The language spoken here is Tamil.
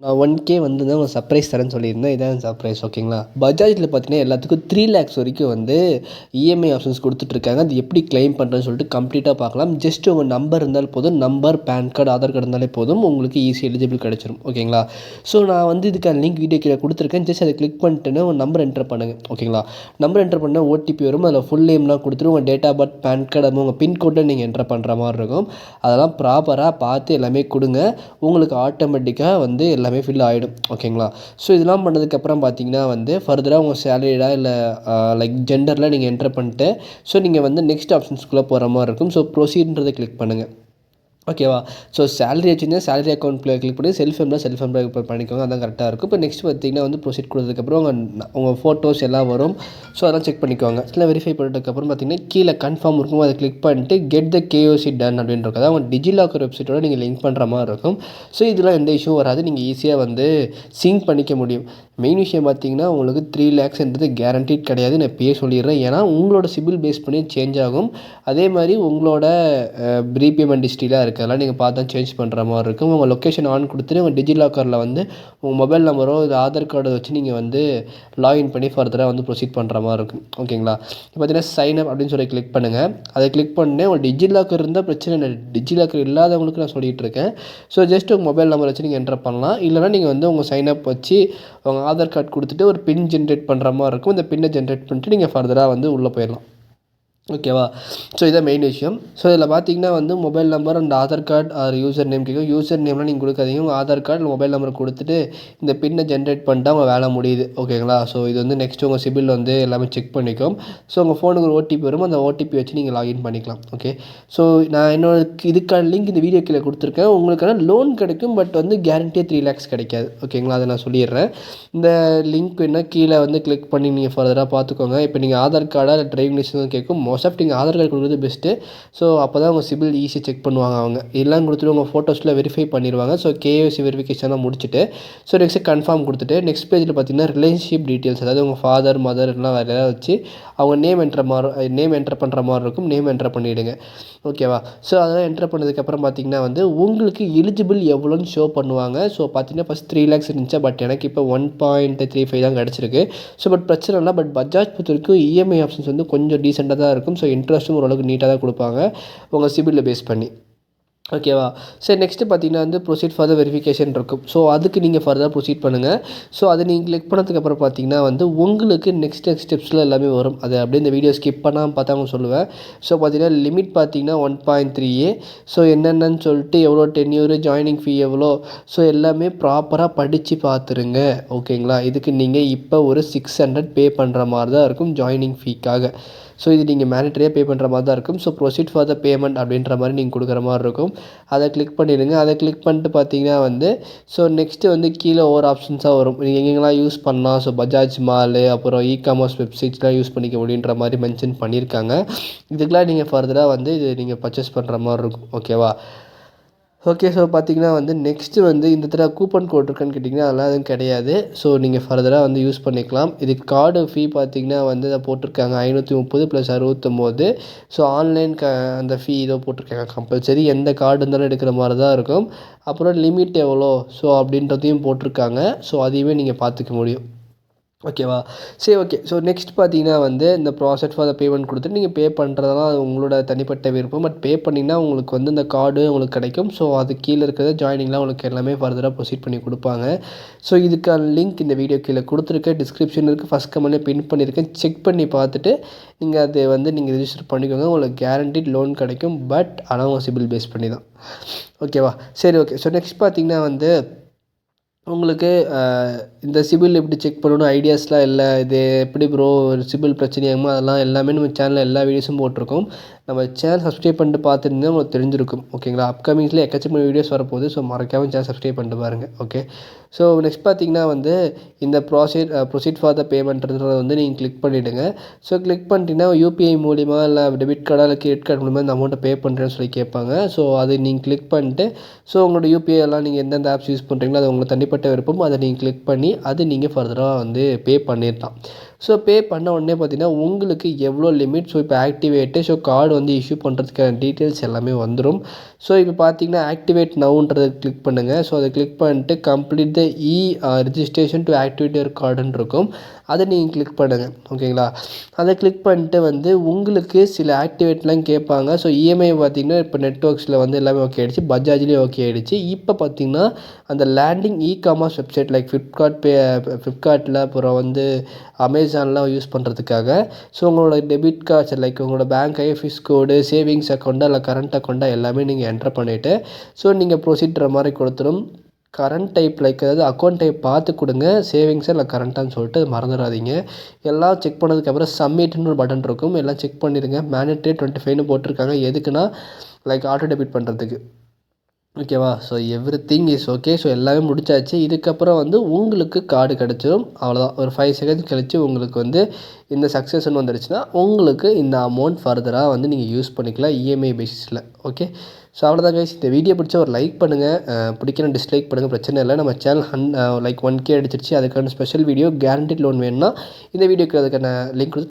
நான் 1K வந்து ஒரு சர்ப்ரைஸ் தரேன்னு சொல்லியிருந்தேன். இதான் சர்ப்ரைஸ் ஓகேங்களா. பஜாஜில் பார்த்தீங்கன்னா எல்லாத்துக்கும் 3 லேக்ஸ் வரைக்கும் வந்து இஎம்ஐ ஆப்ஷன்ஸ் கொடுத்துட்ருக்காங்க. அது எப்படி கிளைம் பண்ணுறதுன்னு சொல்லிட்டு கம்ப்ளீட்டாக பார்க்கலாம். ஜஸ்ட் உங்கள் நம்பர் இருந்தால் போதும். Number, PAN card, Aadhaar card இருந்தாலே போதும். உங்களுக்கு ஈஸி எலிஜிபிள் கிடச்சிரும் ஓகேங்களா. ஸோ நான் வந்து இதுக்கான லிங்க் வீடியோ கீழே கொடுத்துருக்கேன். ஜஸ்ட் அதை கிளிக் பண்ணிட்டுன்னு உங்கள் நம்பர் என்டர் பண்ணுங்கள் ஓகேங்களா. நம்பர் என்டர் பண்ணால் ஓடிபி வரும். அதில் ஃபுல் நேம்லாம் கொடுத்துட்டு உங்கள் date of birth, PAN card, உங்கள் பின்கோட்டை நீங்கள் என்டர் பண்ணுற மாதிரி இருக்கும். அதெல்லாம் ப்ராப்பராக பார்த்து எல்லாமே கொடுங்க. உங்களுக்கு ஆட்டோமேட்டிக்காக வந்து எல்லாமே ஃபில் ஆகிடும் ஓகேங்களா. ஸோ இதெல்லாம் பண்ணதுக்கப்புறம் பார்த்தீங்கன்னா வந்து ஃபர்தராக உங்கள் சேலரியாக இல்லை லைக் ஜெண்டரில் நீங்கள் என்டர் பண்ணிட்டு ஸோ நீங்கள் வந்து நெக்ஸ்ட் ஆப்ஷன்ஸ்குள்ளே போகிற மாதிரி இருக்கும். ஸோ ப்ரொசீட்ன்றதை கிளிக் பண்ணுங்கள் ஓகேவா. ஸோ சேலரி வச்சுருந்தா சேலரி அக்கௌண்ட்டில் கிளிக் பண்ணி செல்ஃப் எம்ப்ளாய் பண்ணிக்கோங்க. அதான் கரெக்டாக இருக்கும். இப்போ நெக்ஸ்ட் பார்த்தீங்கன்னா வந்து ப்ரொசீட் கொடுத்ததுக்கப்புறம் உங்கள் ஃபோட்டோஸ் எல்லாம் வரும். ஸோ அதெல்லாம் செக் பண்ணிக்கோங்க. இல்லை வெரிஃபை பண்ணதுக்கப்புறம் பார்த்தீங்கன்னா கீழே கன்ஃபார்ம் இருக்கும். அதை கிளிக் பண்ணிட்டு கெட் த கேஓசி டன் அப்படின்றது அதாவது உங்கள் டிஜிலாக்கர் வெப்சைட்டோட நீங்கள் லிங்க் பண்ணுற மாதிரி இருக்கும். ஸோ இதெல்லாம் எந்த இஷ்யூ வராது. நீங்கள் ஈஸியாக வந்து சிங்க் பண்ணிக்க முடியும். மெயின் விஷயம் பார்த்தீங்கன்னா உங்களுக்கு 3 லேக்ஸ்ன்றது கேரண்டீட் கிடையாது. நான் இப்போயே சொல்லிடுறேன். ஏன்னா உங்களோட சிபில் பேஸ் பண்ணி சேஞ்ச் ஆகும். அதே மாதிரி உங்களோட ரீபேமெண்ட் ஹிஸ்ட்ரிலாம் இருக்குது. அதெல்லாம் நீங்கள் பார்த்து தான் சேஞ்ச் பண்ணுற மாதிரி இருக்கும். உங்கள் லொக்கேஷன் ஆன் கொடுத்துட்டு உங்கள் டிஜிலாக்கரில் வந்து உங்கள் மொபைல் நம்பரோ இது ஆதார் கார்டை வச்சு நீங்கள் வந்து லாகின் பண்ணி ஃபர்தராக வந்து ப்ரொசீட் பண்ணுற மாதிரி இருக்கும் ஓகேங்களா. இப்போ பார்த்தீங்கன்னா சைன் அப் அப்படின்னு சொல்லி கிளிக் பண்ணுங்கள். அதை கிளிக் பண்ணி உங்கள் டிஜிலாக்கர் இருந்தால் பிரச்சனை இல்லை. டிஜிலாக்கர் இல்லாதவங்களுக்கு நான் சொல்லிகிட்டு இருக்கேன். ஸோ ஜஸ்ட் உங்கள் மொபைல் நம்பர் வச்சு நீங்கள் என்டர் பண்ணலாம். இல்லைனா நீங்கள் வந்து உங்கள் சைன் அப் வச்சு உங்கள் ஆதார் கார்டு கொடுத்துட்டு ஒரு பின் ஜென்ரேட் பண்ணுற மாதிரி இருக்கும். இந்த பின்னை ஜென்ரேட் பண்ணிட்டு நீங்கள் ஃபர்தராக வந்து உள்ளே போயிடலாம் ஓகேவா. ஸோ இதான் மெயின் விஷயம். ஸோ இதில் பார்த்தீங்கன்னா வந்து mobile number and Aadhaar card R user name கேட்கும். யூசர் நேம்லாம் நீங்கள் கொடுக்காதீங்க. உங்கள் ஆதார் கார்டு மொபைல் நம்பர் கொடுத்துட்டு இந்த பின்னை ஜென்ரேட் பண்ணிட்டா உங்கள் வேலை முடியுது ஓகேங்களா. ஸோ இது வந்து நெக்ஸ்ட் உங்கள் சிபில் வந்து எல்லாமே செக் பண்ணிக்கும். ஸோ உங்கள் ஃபோனுக்கு ஒரு ஓடிபி வரும். அந்த ஓடிபி வச்சு நீங்கள் லாகின் பண்ணிக்கலாம் ஓகே. ஸோ நான் என்னோட இதுக்கான லிங்க் இந்த வீடியோ கீழே கொடுத்துருக்கேன். உங்களுக்கான லோன் கிடைக்கும். பட் வந்து கேரண்டியாக 3 லேக்ஸ் கிடைக்காது ஓகேங்களா. அதை நான் சொல்லிடுறேன். இந்த லிங்க் வேணால் கீழே வந்து கிளிக் பண்ணி நீங்கள் ஃபர்தராக பார்த்துக்கோங்க. இப்போ நீங்கள் ஆதார் கார்டாக இல்லை டிரைவிங் லைசன்ஸ் கேட்கும். மோஸ்ட் ஆஃப் நீங்கள் ஆதார் கார்டு கொடுக்குறது பெஸ்ட்டு. ஸோ அப்போ தான் உங்கள் சிபில் ஈஸியாக செக் பண்ணுவாங்க. அவங்க எல்லாம் கொடுத்துட்டு உங்கள் ஃபோட்டோஸில் வெரிஃபை பண்ணிடுவாங்க. ஸோ கேஒய்சி வெரிஃபிகேஷன்லாம் முடிச்சுட்டு ஸோ நெக்ஸ்ட்டு கன்ஃபார்ம் கொடுத்துட்டு நெக்ஸ்ட் பேஜில் பார்த்தீங்கன்னா ரிலேஷன்ஷிப் டீட்டெயில்ஸ் அதாவது உங்கள் ஃபாதர் மதர் எல்லாம் வேறு ஏதாவது வச்சு அவங்க நேம் என்டர் பண்ணுற மாதிரி இருக்கும். நேம் என்டர் பண்ணிவிடுங்க ஓகேவா. ஸோ அதெல்லாம் என்டர் பண்ணதுக்கப்புறம் பார்த்தீங்கன்னா வந்து உங்களுக்கு எலிஜிபிள் எவ்வளோன்னு ஷோ பண்ணுவாங்க. ஸோ பார்த்தீங்கன்னா ஃபஸ்ட் 3 லேக்ஸ் இருந்துச்சா. பட் எனக்கு இப்போ 1.35 தான் கிடச்சிருக்கு. ஸோ பட் பிரச்சனை இல்லை. பட் பஜாஜ் பொறுத்த வரைக்கும் இஎம்ஐ ஆப்ஷன்ஸ் வந்து கொஞ்சம் டீசெண்டாக தான் இருக்கும். ஸோ இன்ட்ரெஸ்ட்டும் ஓரளவுக்கு நீட்டாக தான் கொடுப்பாங்க உங்கள் சிபிலில் பேஸ் பண்ணி ஓகேவா. சரி நெக்ஸ்ட்டு பார்த்தீங்கன்னா வந்து ப்ரொசீட் ஃபார் த வெரிஃபிகேஷன் இருக்கும். ஸோ அதுக்கு நீங்கள் ஃபர்தராக ப்ரொசீட் பண்ணுங்கள். ஸோ அதை நீங்கள் கிளிக் பண்ணதுக்கப்புறம் பார்த்தீங்கன்னா வந்து உங்களுக்கு நெக்ஸ்ட் ஸ்டெப்ஸில் எல்லாமே வரும். அதை அப்படியே இந்த வீடியோ ஸ்கிப் பண்ணாமல் பார்த்தாங்க சொல்லுவேன். ஸோ பார்த்தீங்கன்னா லிமிட் பார்த்தீங்கன்னா 1.3A. ஸோ என்னென்னு சொல்லிட்டு எவ்வளோ டென்யூரு ஜாயினிங் ஃபீ எவ்வளோ ஸோ எல்லாமே ப்ராப்பராக படித்து பார்த்துருங்க ஓகேங்களா. இதுக்கு நீங்கள் இப்போ ஒரு 600 பே பண்ணுற மாதிரி தான் இருக்கும் ஜாயினிங் ஃபீக்காக. ஸோ இது நீங்கள் மேனிட்டரியாக பே பண்ணுற மாதிரி தான் இருக்கும். So proceed for the payment அப்படின்ற மாதிரி நீங்கள் கொடுக்குற மாதிரி இருக்கும். அதை கிளிக் பண்ணிடுங்க. அதை கிளிக் பண்ணிட்டு பார்த்தீங்கன்னா வந்து ஸோ நெக்ஸ்ட்டு வந்து கீழே ஒவ்வொரு ஆப்ஷன்ஸாக வரும். நீங்கள் எங்கெங்கெல்லாம் யூஸ் பண்ணலாம். ஸோ பஜாஜ் மாலு அப்புறம் இகாமர்ஸ் வெப்சைட்ஸ்லாம் யூஸ் பண்ணிக்க முடியுன்ற மாதிரி மென்ஷன் பண்ணியிருக்காங்க. இதுக்கெலாம் நீங்கள் ஃபர்தராக வந்து இது நீங்கள் பர்ச்சேஸ் பண்ணுற மாதிரி இருக்கும் ஓகேவா. ஓகே. ஸோ பார்த்தீங்கன்னா வந்து நெக்ஸ்ட்டு வந்து இந்த தடவை கூப்பன் கோட் இருக்கான்னு கேட்டிங்கன்னா அதெல்லாம் எதுவும் கிடையாது. ஸோ நீங்கள் ஃபர்தராக வந்து யூஸ் பண்ணிக்கலாம். இதுக்கு கார்டு ஃபீ பார்த்தீங்கன்னா வந்து இதை போட்டிருக்காங்க 530 + 69. ஸோ ஆன்லைன் அந்த ஃபீ இதோ போட்டிருக்காங்க. கம்பல்சரி எந்த கார்டு இருந்தாலும் எடுக்கிற மாதிரி தான் இருக்கும். அப்புறம் லிமிட் எவ்வளோ ஸோ அப்படின்றதையும் போட்டிருக்காங்க. ஸோ அதையுமே நீங்கள் பார்த்துக்க முடியும் ஓகேவா. சரி ஓகே. ஸோ நெக்ஸ்ட் பார்த்தீங்கன்னா வந்து இந்த ப்ராசஸ் ஃபார் த பேமெண்ட் கொடுத்துட்டு நீங்கள் பே பண்ணுறதெல்லாம் அது உங்களோட தனிப்பட்ட விருப்பம். பட் பே பண்ணிங்கன்னா உங்களுக்கு வந்து இந்த கார்டு உங்களுக்கு கிடைக்கும். ஸோ அது கீழே இருக்கிறது ஜாயினிங்லாம் உங்களுக்கு எல்லாமே ஃபர்தராக ப்ரொசீட் பண்ணி கொடுப்பாங்க. ஸோ இதுக்கான லிங்க் இந்த வீடியோ கீழே கொடுத்துருக்கேன். டிஸ்கிரிப்ஷன் இருக்குது. ஃபஸ்ட் கமெண்ட்லேயே பின் பண்ணியிருக்கேன். செக் பண்ணி பார்த்துட்டு நீங்கள் அதை வந்து நீங்கள் ரிஜிஸ்டர் பண்ணிக்கோங்க. உங்களுக்கு கேரண்டீட் லோன் கிடைக்கும். பட் ஆனால் உங்கள் சிபில் பேஸ் பண்ணி தான் ஓகேவா. சரி ஓகே. ஸோ நெக்ஸ்ட் பார்த்தீங்கன்னா வந்து உங்களுக்கு இந்த சிபில் எப்படி செக் பண்ணணும் ஐடியாஸ்லாம் இல்லை. இது எப்படி ப்ரோ சிபில் பிரச்சனையாகுமோ அதெல்லாம் எல்லாமே நம்ம சேனலில் எல்லா வீடியோஸும் போட்டிருக்கோம். நம்ம சேனல் சப்ஸ்கிரைப் பண்ணிட்டு பார்த்துருந்தா உங்களுக்கு தெரிஞ்சிருக்கும் ஓகேங்களா. அப்கமிங்ஸில் எக்கச்சக்கமான வீடியோஸ் வரப்போகுது. ஸோ மறக்காமல் சேனல் சப்ஸ்கிரைப் பண்ணிட்டு பாருங்கள் ஓகே. ஸோ நெக்ஸ்ட் பார்த்தீங்கன்னா வந்து இந்த ப்ரொசீட் ஃபார் த பேமெண்ட்ன்றதை வந்து நீங்கள் கிளிக் பண்ணிவிடுங்க. ஸோ கிளிக் பண்ணிட்டீங்கன்னா யூபிஐ மூலிமா இல்லை டெபிட் கார்டாக இல்லை கிரெடிட் கார்டு மூலிமா இந்த அமௌண்ட்டை பே பண்ணுறேன்னு சொல்லி கேட்பாங்க. ஸோ அதை நீங்கள் கிளிக் பண்ணிட்டு ஸோ உங்களோட யூபிஐ எல்லாம் நீங்கள் எந்தெந்த ஆப்ஸ் யூஸ் பண்ணுறீங்களோ அது உங்களுக்கு தனிப்பட்ட விருப்பம். அதை நீங்கள் கிளிக் பண்ணி அது நீங்கள் ஃபர்தராக வந்து பே பண்ணிடலாம். ஸோ பே பண்ண உடனே பார்த்தீங்கன்னா உங்களுக்கு எவ்வளோ லிமிட், ஸோ இப்போ ஆக்டிவேட்டு, ஸோ கார்டு வந்து இஷ்யூ பண்ணுறதுக்கான டீட்டெயில்ஸ் எல்லாமே வந்துடும். ஸோ இப்போ பார்த்தீங்கன்னா ஆக்டிவேட் நவுன்றதை கிளிக் பண்ணுங்கள். ஸோ அதை கிளிக் பண்ணிட்டு complete the registration to activate your கார்டுன்னு இருக்கும். அதை நீங்கள் கிளிக் பண்ணுங்கள். ஓகேங்களா? அதை கிளிக் பண்ணிட்டு வந்து உங்களுக்கு சில ஆக்டிவேட்லாம் கேட்பாங்க. ஸோ இஎம்ஐ பார்த்தீங்கன்னா இப்போ நெட்வொர்க்ஸில் வந்து எல்லாமே ஓகே ஆகிடுச்சு, பஜாஜ்லேயும் ஓகே ஆகிடுச்சு. இப்போ பார்த்தீங்கன்னா அந்த லேண்டிங் காமர்ஸ் வெப்சைட் லைக் ஃப்ளிப்கார்ட்டில் அப்புறம் வந்து அமேசான்லாம் யூஸ் பண்ணுறதுக்காக, ஸோ உங்களோட டெபிட் கார்ட்ஸ் லைக் உங்களோட பேங்க் ஐஎஃப்எஸ் கோடு, சேவிங்ஸ் அக்கௌண்ட்டா இல்லை கரண்ட் அக்கௌண்ட்டா எல்லாமே நீங்கள் என்டர் பண்ணிவிட்டு ஸோ நீங்கள் ப்ரொசீட்ற மாதிரி கொடுத்துடும். கரண்ட் டைப் லைக் அதாவது அக்கௌண்ட் டைப் பார்த்து கொடுங்க, சேவிங்ஸா இல்லை கரண்ட்டான்னு சொல்லிட்டு மறந்துடாதீங்க. எல்லாம் செக் பண்ணதுக்கப்புறம் சப்மிட்னு ஒரு பட்டன் இருக்கும், எல்லாம் செக் பண்ணிடுங்க. மேண்டேட்ரி 25ன்னு போட்டிருக்காங்க. எதுக்குன்னா லைக் ஆட்டோ டெபிட் பண்ணுறதுக்கு. ஓகேவா? So everything is okay. So எல்லாமே முடிச்சாச்சு. இதுக்கப்புறம் வந்து உங்களுக்கு கார்டு கிடச்சிரும். அவ்வளோதான். ஒரு 5 செகண்ட்ஸ் கழித்து உங்களுக்கு வந்து இந்த சக்ஸஸ்ன்னு வந்துடுச்சுன்னா உங்களுக்கு இந்த அமௌண்ட் ஃபர்தராக வந்து நீங்கள் யூஸ் பண்ணிக்கலாம் இஎம்ஐ பேசிஸில். ஓகே. ஸோ அவ்வளோதான் கைஸ். இந்த வீடியோ பிடிச்சா ஒரு லைக் பண்ணுங்கள், பிடிக்கணும் டிஸ்லைக் பண்ணுங்கள், பிரச்சனை இல்லை. நம்ம சேனல் லைக் 1K அடிச்சிருச்சு. அதுக்கான ஸ்பெஷல் வீடியோ கேரண்டிட் லோன் வேணும்னா இந்த வீடியோக்கு அதுக்கான லிங்க்